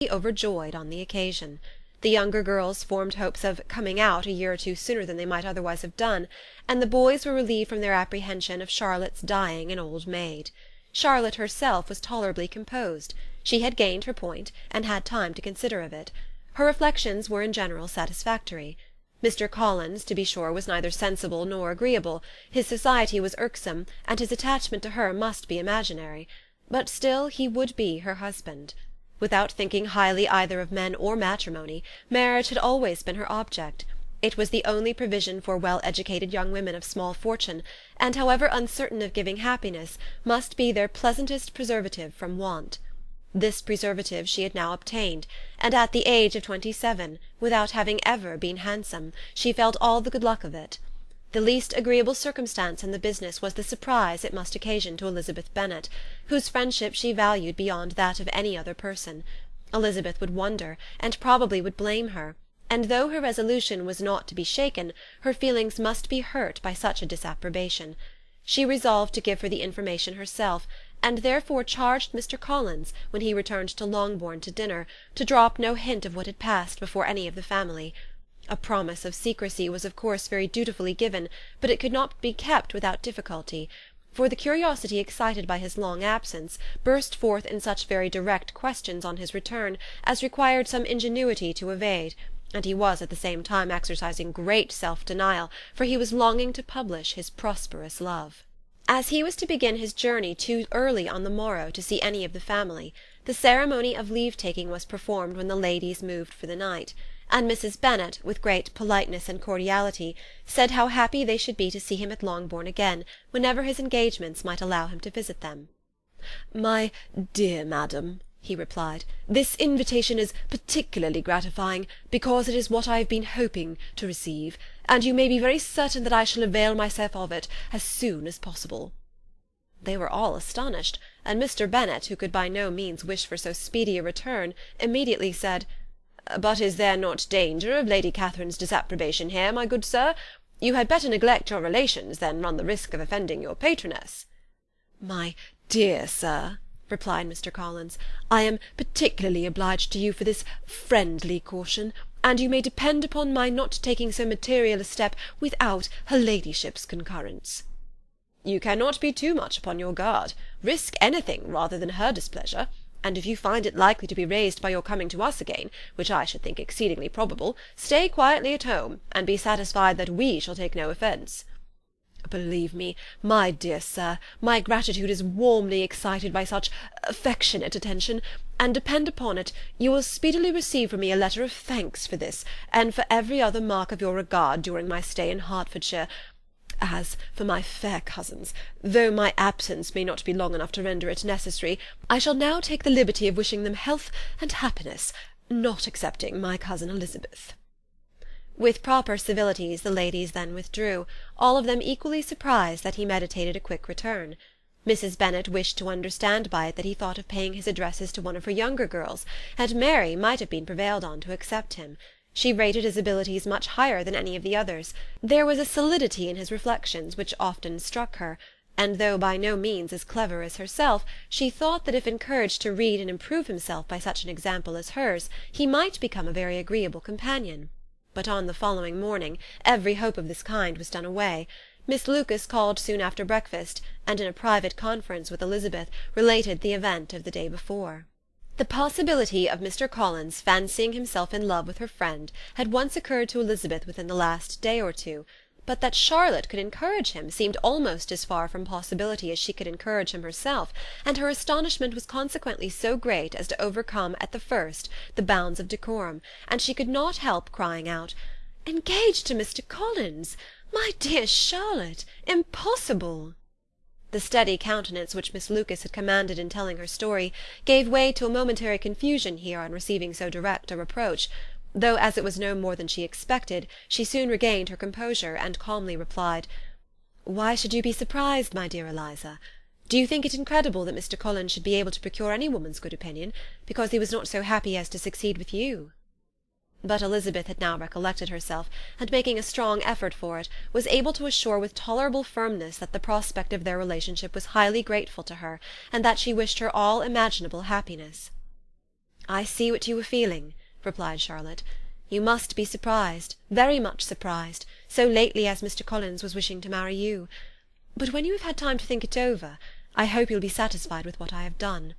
overjoyed on the occasion. The younger girls formed hopes of "coming out" a year or two sooner than they might otherwise have done, and the boys were relieved from their apprehension of Charlotte's dying an old maid. Charlotte herself was tolerably composed. She had gained her point, and had time to consider of it. Her reflections were in general satisfactory. Mr Collins, to be sure, was neither sensible nor agreeable. His society was irksome, and his attachment to her must be imaginary. But still he would be her husband. Without thinking highly either of men or matrimony, marriage had always been her object. It was the only provision for well-educated young women of small fortune, and, however uncertain of giving happiness, must be their pleasantest preservative from want. This preservative she had now obtained, and at the age of 27, without having ever been handsome, she felt all the good luck of it. The least agreeable circumstance in the business was the surprise it must occasion to Elizabeth Bennet, whose friendship she valued beyond that of any other person. Elizabeth would wonder, and probably would blame her, and though her resolution was not to be shaken, her feelings must be hurt by such a disapprobation. She resolved to give her the information herself, and therefore charged Mr Collins, when he returned to Longbourn to dinner, to drop no hint of what had passed before any of the family. A promise of secrecy was of course very dutifully given, but it could not be kept without difficulty, for the curiosity excited by his long absence burst forth in such very direct questions on his return as required some ingenuity to evade, and he was at the same time exercising great self-denial, for he was longing to publish his prosperous love. As he was to begin his journey too early on the morrow to see any of the family, the ceremony of leave-taking was performed when the ladies moved for the night, and Mrs Bennet, with great politeness and cordiality, said how happy they should be to see him at Longbourn again, whenever his engagements might allow him to visit them. "My dear madam," he replied, "this invitation is particularly gratifying, because it is what I have been hoping to receive, and you may be very certain that I shall avail myself of it as soon as possible." They were all astonished, and Mr Bennet, who could by no means wish for so speedy a return, immediately said, "But is there not danger of Lady Catherine's disapprobation here, my good sir? You had better neglect your relations than run the risk of offending your patroness." "My dear sir," replied Mr Collins, "I am particularly obliged to you for this friendly caution, and you may depend upon my not taking so material a step without her ladyship's concurrence." "You cannot be too much upon your guard. Risk anything rather than her displeasure, and if you find it likely to be raised by your coming to us again, which I should think exceedingly probable, stay quietly at home, and be satisfied that we shall take no offence." "Believe me, my dear sir, my gratitude is warmly excited by such affectionate attention, and depend upon it, you will speedily receive from me a letter of thanks for this, and for every other mark of your regard during my stay in Hertfordshire. As for my fair cousins, though my absence may not be long enough to render it necessary, I shall now take the liberty of wishing them health and happiness, not excepting my cousin Elizabeth." With proper civilities the ladies then withdrew, all of them equally surprised that he meditated a quick return. Mrs Bennet wished to understand by it that he thought of paying his addresses to one of her younger girls, and Mary might have been prevailed on to accept him. She rated his abilities much higher than any of the others. There was a solidity in his reflections which often struck her, and though by no means as clever as herself, she thought that if encouraged to read and improve himself by such an example as hers, he might become a very agreeable companion. But on the following morning every hope of this kind was done away. Miss Lucas called soon after breakfast, and in a private conference with Elizabeth related the event of the day before. The possibility of Mr Collins fancying himself in love with her friend had once occurred to Elizabeth within the last day or two, but that Charlotte could encourage him seemed almost as far from possibility as she could encourage him herself, and her astonishment was consequently so great as to overcome at the first the bounds of decorum, and she could not help crying out, "Engaged to Mr Collins! My dear Charlotte! Impossible!" The steady countenance which Miss Lucas had commanded in telling her story gave way to a momentary confusion here on receiving so direct a reproach, though as it was no more than she expected, she soon regained her composure, and calmly replied, "Why should you be surprised, my dear Eliza? Do you think it incredible that Mr Collins should be able to procure any woman's good opinion, because he was not so happy as to succeed with you?" But Elizabeth had now recollected herself, and making a strong effort for it, was able to assure with tolerable firmness that the prospect of their relationship was highly grateful to her, and that she wished her all imaginable happiness. "I see what you were feeling," replied Charlotte. "You must be surprised, very much surprised, so lately as Mr Collins was wishing to marry you. But when you have had time to think it over, I hope you'll be satisfied with what I have done.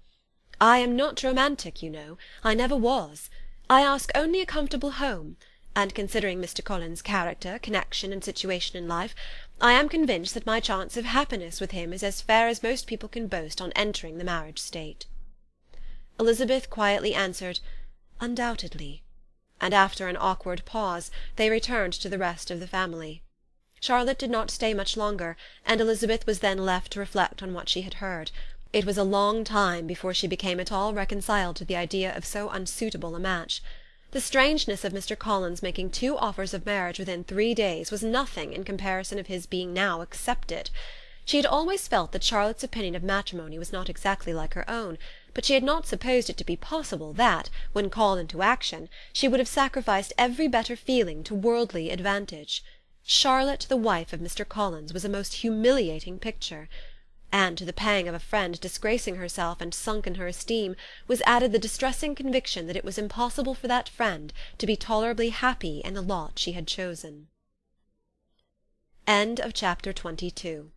I am not romantic, you know. I never was. I ask only a comfortable home, and considering Mr Collins' character, connection, and situation in life, I am convinced that my chance of happiness with him is as fair as most people can boast on entering the marriage state." Elizabeth quietly answered, "Undoubtedly," and after an awkward pause they returned to the rest of the family. Charlotte did not stay much longer, and Elizabeth was then left to reflect on what she had heard. It was a long time before she became at all reconciled to the idea of so unsuitable a match. The strangeness of Mr Collins making 2 offers of marriage within 3 days was nothing in comparison of his being now accepted. She had always felt that Charlotte's opinion of matrimony was not exactly like her own, but she had not supposed it to be possible that, when called into action, she would have sacrificed every better feeling to worldly advantage. Charlotte, the wife of Mr Collins, was a most humiliating picture. And to the pang of a friend disgracing herself and sunk in her esteem was added the distressing conviction that it was impossible for that friend to be tolerably happy in the lot she had chosen. Chapter 22